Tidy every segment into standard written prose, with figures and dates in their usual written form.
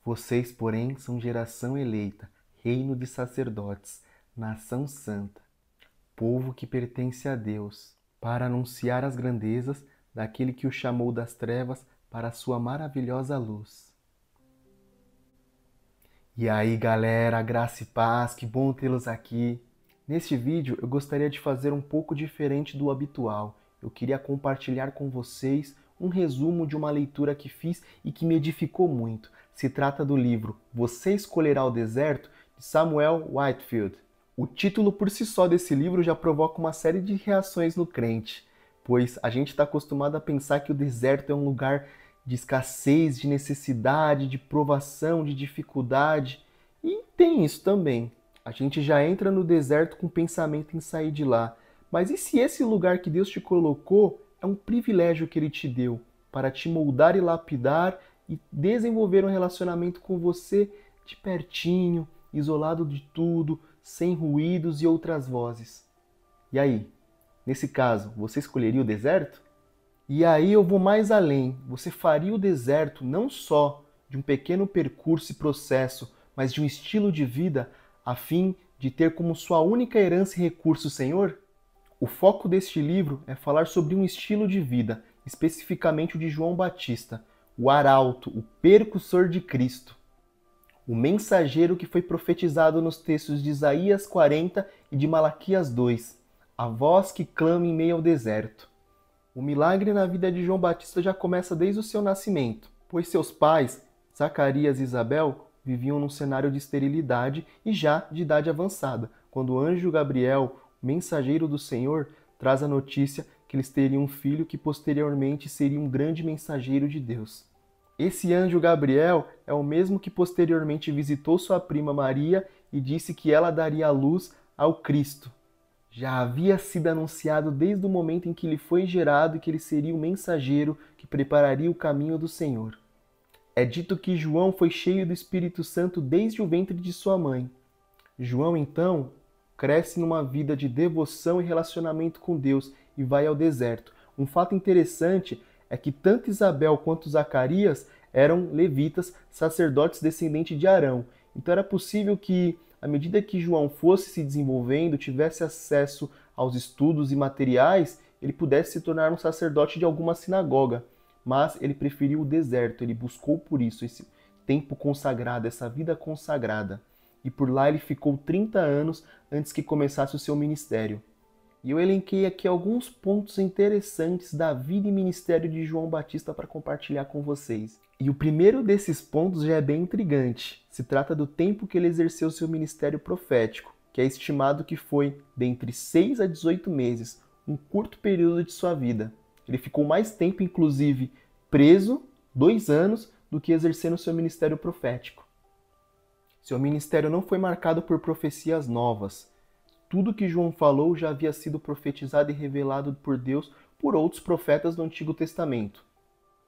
Vocês, porém, são geração eleita, reino de sacerdotes, nação santa, povo que pertence a Deus, para anunciar as grandezas daquele que o chamou das trevas para a sua maravilhosa luz. E aí, galera, graça e paz, que bom tê-los aqui. Neste vídeo eu gostaria de fazer um pouco diferente do habitual. Eu queria compartilhar com vocês um resumo de uma leitura que fiz e que me edificou muito. Se trata do livro Você Escolherá o Deserto, de Samuel Whitefield. O título por si só desse livro já provoca uma série de reações no crente, pois a gente está acostumado a pensar que o deserto é um lugar de escassez, de necessidade, de provação, de dificuldade. E tem isso também. A gente já entra no deserto com o pensamento em sair de lá. Mas e se esse lugar que Deus te colocou é um privilégio que Ele te deu para te moldar e lapidar e desenvolver um relacionamento com você de pertinho, isolado de tudo, sem ruídos e outras vozes? E aí, nesse caso, você escolheria o deserto? E aí eu vou mais além. Você faria o deserto não só de um pequeno percurso e processo, mas de um estilo de vida a fim de ter como sua única herança e recurso o Senhor? O foco deste livro é falar sobre um estilo de vida, especificamente o de João Batista, o arauto, o percussor de Cristo, o mensageiro que foi profetizado nos textos de Isaías 40 e de Malaquias 2, a voz que clama em meio ao deserto. O milagre na vida de João Batista já começa desde o seu nascimento, pois seus pais, Zacarias e Isabel, viviam num cenário de esterilidade e já de idade avançada, quando o anjo Gabriel, mensageiro do Senhor, traz a notícia que eles teriam um filho que posteriormente seria um grande mensageiro de Deus. Esse anjo Gabriel é o mesmo que posteriormente visitou sua prima Maria e disse que ela daria à luz ao Cristo. Já havia sido anunciado desde o momento em que ele foi gerado que ele seria o mensageiro que prepararia o caminho do Senhor. É dito que João foi cheio do Espírito Santo desde o ventre de sua mãe. João, então, cresce numa vida de devoção e relacionamento com Deus e vai ao deserto. Um fato interessante é que tanto Isabel quanto Zacarias eram levitas, sacerdotes descendentes de Arão. Então era possível que, à medida que João fosse se desenvolvendo, tivesse acesso aos estudos e materiais, ele pudesse se tornar um sacerdote de alguma sinagoga. Mas ele preferiu o deserto, ele buscou por isso esse tempo consagrado, essa vida consagrada. E por lá ele ficou 30 anos antes que começasse o seu ministério. E eu elenquei aqui alguns pontos interessantes da vida e ministério de João Batista para compartilhar com vocês. E o primeiro desses pontos já é bem intrigante. Se trata do tempo que ele exerceu seu ministério profético, que é estimado que foi de entre 6 a 18 meses, um curto período de sua vida. Ele ficou mais tempo, inclusive, preso, 2 anos, do que exercendo seu ministério profético. Seu ministério não foi marcado por profecias novas. Tudo que João falou já havia sido profetizado e revelado por Deus por outros profetas do Antigo Testamento.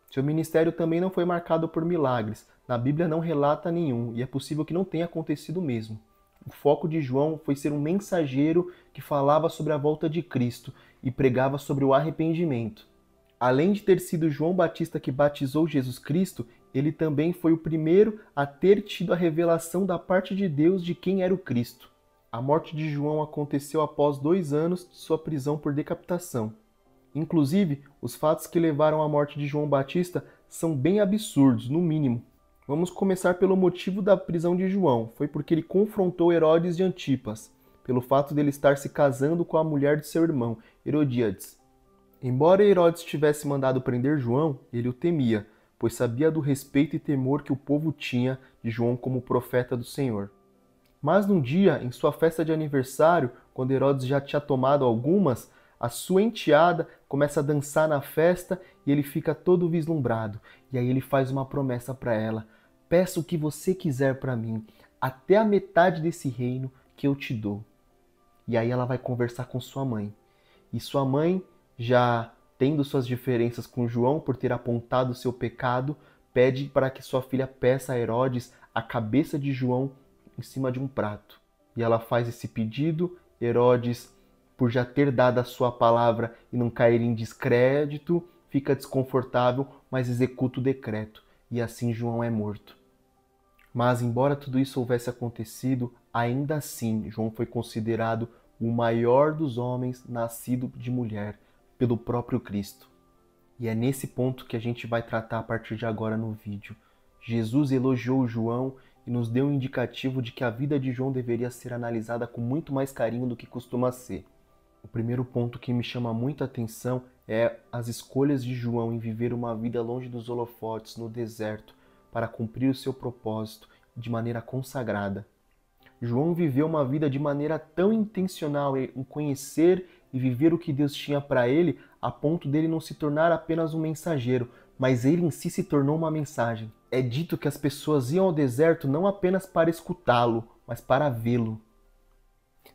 Seu ministério também não foi marcado por milagres. Na Bíblia não relata nenhum, e é possível que não tenha acontecido mesmo. O foco de João foi ser um mensageiro que falava sobre a volta de Cristo e pregava sobre o arrependimento. Além de ter sido João Batista que batizou Jesus Cristo, ele também foi o primeiro a ter tido a revelação da parte de Deus de quem era o Cristo. A morte de João aconteceu após 2 anos de sua prisão por decapitação. Inclusive, os fatos que levaram à morte de João Batista são bem absurdos, no mínimo. Vamos começar pelo motivo da prisão de João. Foi porque ele confrontou Herodes de Antipas, pelo fato dele estar se casando com a mulher de seu irmão, Herodíades. Embora Herodes tivesse mandado prender João, ele o temia, pois sabia do respeito e temor que o povo tinha de João como profeta do Senhor. Mas num dia, em sua festa de aniversário, quando Herodes já tinha tomado algumas, a sua enteada começa a dançar na festa e ele fica todo vislumbrado. E aí ele faz uma promessa para ela: peça o que você quiser para mim, até a metade desse reino que eu te dou. E aí ela vai conversar com sua mãe. E sua mãe, já tendo suas diferenças com João por ter apontado o seu pecado, pede para que sua filha peça a Herodes a cabeça de João em cima de um prato. E ela faz esse pedido. Herodes, por já ter dado a sua palavra e não cair em descrédito, fica desconfortável, mas executa o decreto. E assim João é morto. Mas, embora tudo isso houvesse acontecido, ainda assim João foi considerado o maior dos homens nascido de mulher, pelo próprio Cristo. E é nesse ponto que a gente vai tratar a partir de agora no vídeo. Jesus elogiou João e nos deu um indicativo de que a vida de João deveria ser analisada com muito mais carinho do que costuma ser. O primeiro ponto que me chama muito a atenção é as escolhas de João em viver uma vida longe dos holofotes, no deserto, para cumprir o seu propósito de maneira consagrada. João viveu uma vida de maneira tão intencional em conhecer e viver o que Deus tinha para ele, a ponto dele não se tornar apenas um mensageiro, mas ele em si se tornou uma mensagem. É dito que as pessoas iam ao deserto não apenas para escutá-lo, mas para vê-lo.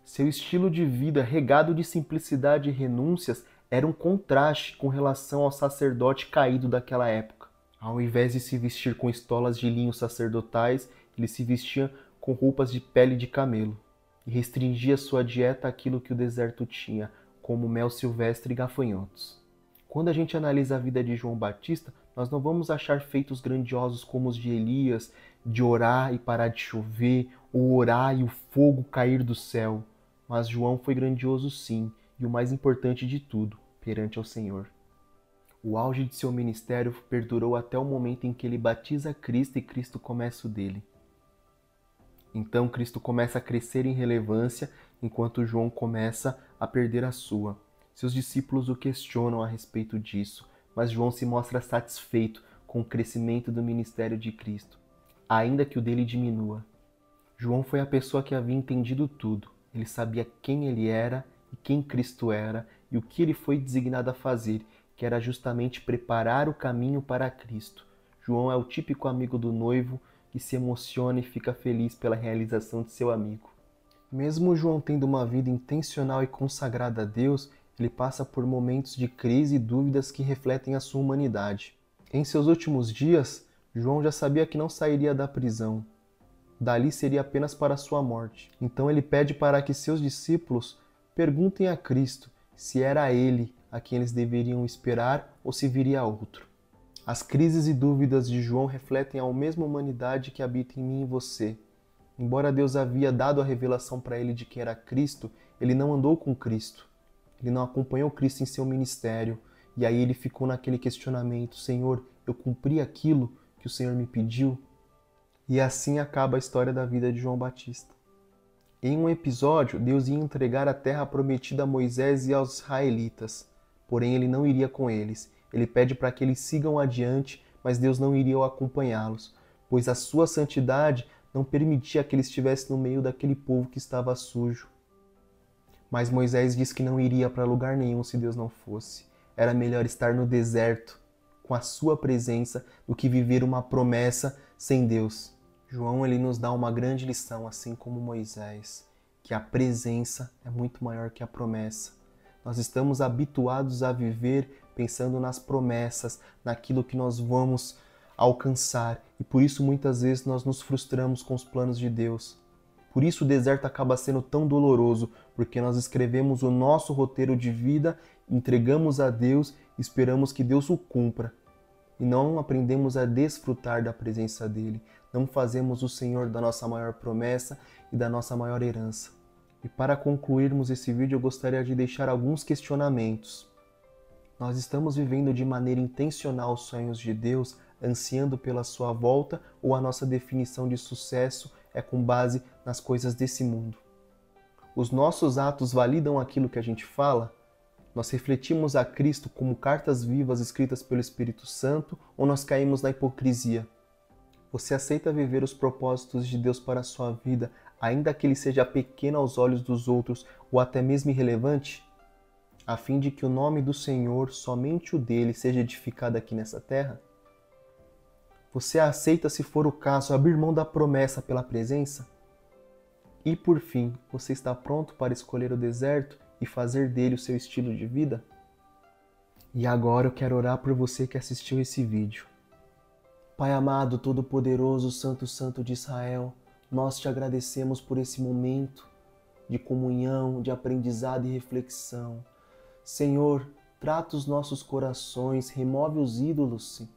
Seu estilo de vida, regado de simplicidade e renúncias, era um contraste com relação ao sacerdote caído daquela época. Ao invés de se vestir com estolas de linho sacerdotais, ele se vestia com roupas de pele de camelo e restringia sua dieta àquilo que o deserto tinha, como mel silvestre e gafanhotos. Quando a gente analisa a vida de João Batista, nós não vamos achar feitos grandiosos como os de Elias, de orar e parar de chover, ou orar e o fogo cair do céu. Mas João foi grandioso sim, e o mais importante de tudo, perante ao Senhor. O auge de seu ministério perdurou até o momento em que ele batiza Cristo e Cristo começa o dele. Então Cristo começa a crescer em relevância, enquanto João começa a perder a sua. Seus discípulos o questionam a respeito disso, mas João se mostra satisfeito com o crescimento do ministério de Cristo, ainda que o dele diminua. João foi a pessoa que havia entendido tudo. Ele sabia quem ele era e quem Cristo era e o que ele foi designado a fazer, que era justamente preparar o caminho para Cristo. João é o típico amigo do noivo que se emociona e fica feliz pela realização de seu amigo. Mesmo João tendo uma vida intencional e consagrada a Deus, ele passa por momentos de crise e dúvidas que refletem a sua humanidade. Em seus últimos dias, João já sabia que não sairia da prisão. Dali seria apenas para a sua morte. Então ele pede para que seus discípulos perguntem a Cristo se era ele a quem eles deveriam esperar ou se viria outro. As crises e dúvidas de João refletem a mesma humanidade que habita em mim e você. Embora Deus havia dado a revelação para ele de quem era Cristo, ele não andou com Cristo. Ele não acompanhou Cristo em seu ministério. E aí ele ficou naquele questionamento: Senhor, eu cumpri aquilo que o Senhor me pediu? E assim acaba a história da vida de João Batista. Em um episódio, Deus ia entregar a terra prometida a Moisés e aos israelitas. Porém, ele não iria com eles. Ele pede para que eles sigam adiante, mas Deus não iria acompanhá-los, pois a sua santidade não permitia que ele estivesse no meio daquele povo que estava sujo. Mas Moisés disse que não iria para lugar nenhum se Deus não fosse. Era melhor estar no deserto, com a sua presença, do que viver uma promessa sem Deus. João ele nos dá uma grande lição, assim como Moisés, que a presença é muito maior que a promessa. Nós estamos habituados a viver pensando nas promessas, naquilo que nós vamos alcançar, e por isso muitas vezes nós nos frustramos com os planos de Deus. Por isso o deserto acaba sendo tão doloroso, porque nós escrevemos o nosso roteiro de vida, entregamos a Deus e esperamos que Deus o cumpra. E não aprendemos a desfrutar da presença dele, não fazemos o Senhor da nossa maior promessa e da nossa maior herança. E para concluirmos esse vídeo, eu gostaria de deixar alguns questionamentos. Nós estamos vivendo de maneira intencional os sonhos de Deus, ansiando pela sua volta, ou a nossa definição de sucesso é com base nas coisas desse mundo? Os nossos atos validam aquilo que a gente fala? Nós refletimos a Cristo como cartas vivas escritas pelo Espírito Santo, ou nós caímos na hipocrisia? Você aceita viver os propósitos de Deus para a sua vida, ainda que ele seja pequeno aos olhos dos outros ou até mesmo irrelevante, a fim de que o nome do Senhor, somente o dele, seja edificado aqui nessa terra? Você aceita, se for o caso, abrir mão da promessa pela presença? E por fim, você está pronto para escolher o deserto e fazer dele o seu estilo de vida? E agora eu quero orar por você que assistiu esse vídeo. Pai amado, todo-poderoso, Santo, Santo de Israel, nós te agradecemos por esse momento de comunhão, de aprendizado e reflexão. Senhor, trata os nossos corações, remove os ídolos, sim,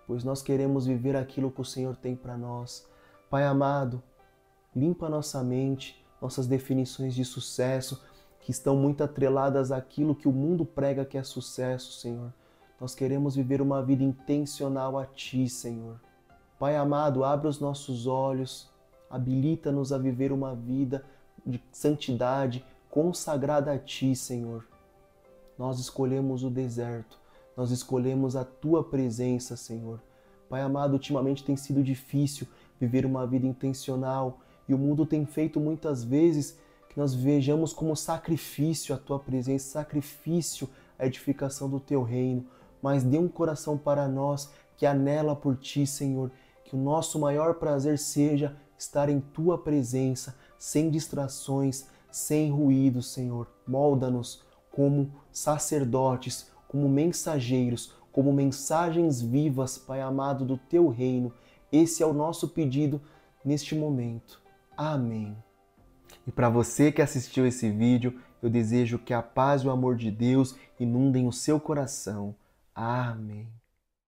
pois nós queremos viver aquilo que o Senhor tem para nós. Pai amado, limpa nossa mente, nossas definições de sucesso, que estão muito atreladas àquilo que o mundo prega que é sucesso, Senhor. Nós queremos viver uma vida intencional a Ti, Senhor. Pai amado, abre os nossos olhos, habilita-nos a viver uma vida de santidade consagrada a Ti, Senhor. Nós escolhemos o deserto, nós escolhemos a Tua presença, Senhor. Pai amado, ultimamente tem sido difícil viver uma vida intencional e o mundo tem feito muitas vezes que nós vejamos como sacrifício a Tua presença, sacrifício a edificação do Teu reino. Mas dê um coração para nós que anela por Ti, Senhor, que o nosso maior prazer seja estar em Tua presença, sem distrações, sem ruído, Senhor. Molda-nos como sacerdotes, como mensageiros, como mensagens vivas, Pai amado, do Teu reino. Esse é o nosso pedido neste momento. Amém. E para você que assistiu esse vídeo, eu desejo que a paz e o amor de Deus inundem o seu coração. Amém.